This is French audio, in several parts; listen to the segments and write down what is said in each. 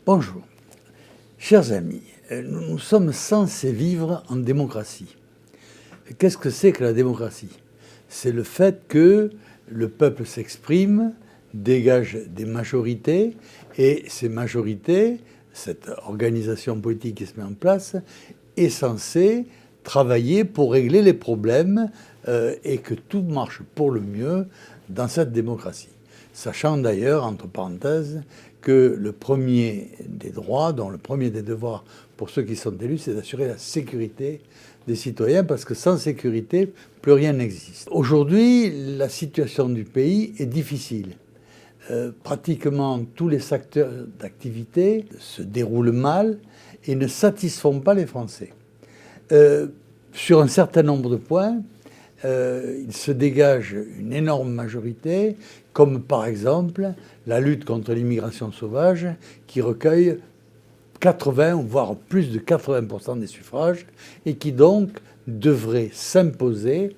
Bonjour. Chers amis, nous sommes censés vivre en démocratie. Qu'est-ce que c'est que la démocratie? C'est le fait que le peuple s'exprime, dégage des majorités, et ces majorités, cette organisation politique qui se met en place, est censée travailler pour régler les problèmes et que tout marche pour le mieux dans cette démocratie. Sachant d'ailleurs, entre parenthèses, que le premier des droits, dont le premier des devoirs pour ceux qui sont élus, c'est d'assurer la sécurité des citoyens, parce que sans sécurité, plus rien n'existe. Aujourd'hui, la situation du pays est difficile. Pratiquement tous les secteurs d'activité se déroulent mal et ne satisfont pas les Français. Sur un certain nombre de points, il se dégage une énorme majorité, comme par exemple la lutte contre l'immigration sauvage, qui recueille 80 voire plus de 80% des suffrages et qui donc devrait s'imposer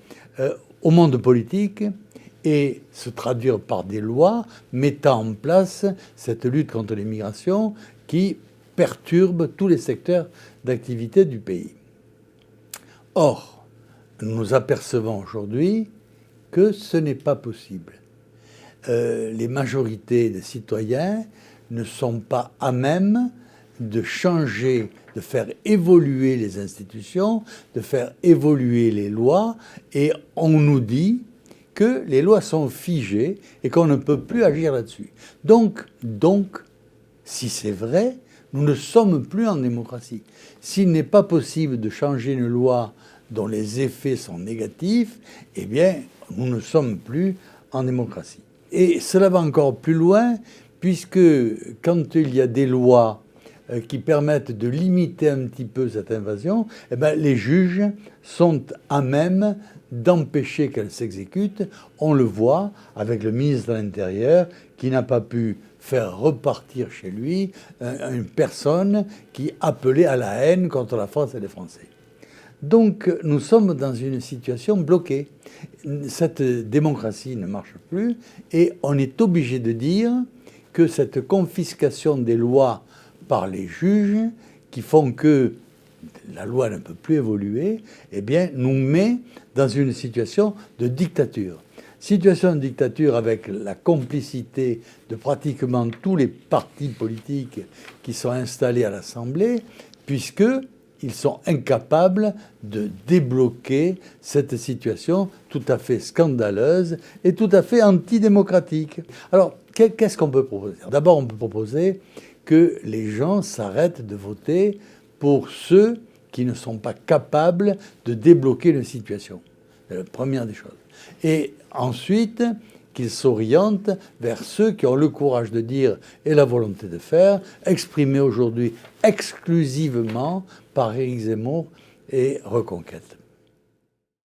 au monde politique et se traduire par des lois mettant en place cette lutte contre l'immigration qui perturbe tous les secteurs d'activité du pays. Or, nous apercevons aujourd'hui que ce n'est pas possible. Les majorités des citoyens ne sont pas à même de changer, de faire évoluer les institutions, de faire évoluer les lois, et on nous dit que les lois sont figées et qu'on ne peut plus agir là-dessus. Donc, si c'est vrai, nous ne sommes plus en démocratie. S'il n'est pas possible de changer une loi dont les effets sont négatifs, eh bien, nous ne sommes plus en démocratie. Et cela va encore plus loin, puisque quand il y a des lois qui permettent de limiter un petit peu cette invasion, eh bien, les juges sont à même d'empêcher qu'elle s'exécute. On le voit avec le ministre de l'Intérieur qui n'a pas pu faire repartir chez lui une personne qui appelait à la haine contre la France et les Français. Donc nous sommes dans une situation bloquée. Cette démocratie ne marche plus et on est obligé de dire que cette confiscation des lois par les juges, qui font que la loi ne peut plus évoluer, eh bien, nous met dans une situation de dictature. Situation de dictature avec la complicité de pratiquement tous les partis politiques qui sont installés à l'Assemblée, puisqu'ils sont incapables de débloquer cette situation tout à fait scandaleuse et tout à fait antidémocratique. Alors, qu'est-ce qu'on peut proposer? D'abord, on peut proposer que les gens s'arrêtent de voter pour ceux qui ne sont pas capables de débloquer une situation. C'est la première des choses. Et ensuite, qu'ils s'orientent vers ceux qui ont le courage de dire et la volonté de faire, exprimés aujourd'hui exclusivement par Éric Zemmour et Reconquête.